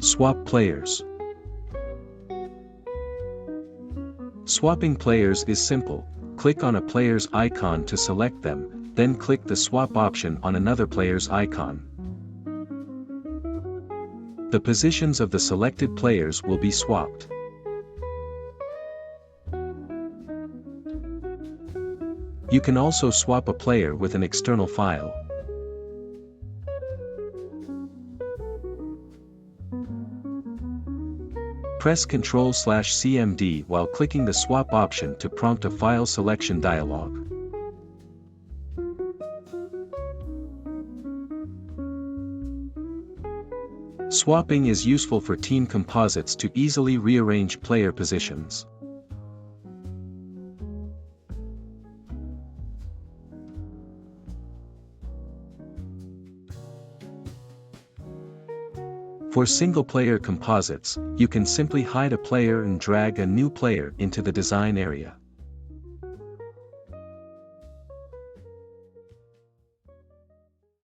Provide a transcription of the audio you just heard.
Swap players. Swapping players is simple. Click on a player's icon to select them, then click the swap option on another player's icon. The positions of the selected players will be swapped. You can also swap a player with an external file. Press Ctrl/CMD while clicking the swap option to prompt a file selection dialog. Swapping is useful for Team Composites to easily rearrange player positions. For single-player composites, you can simply hide a player and drag a new player into the design area.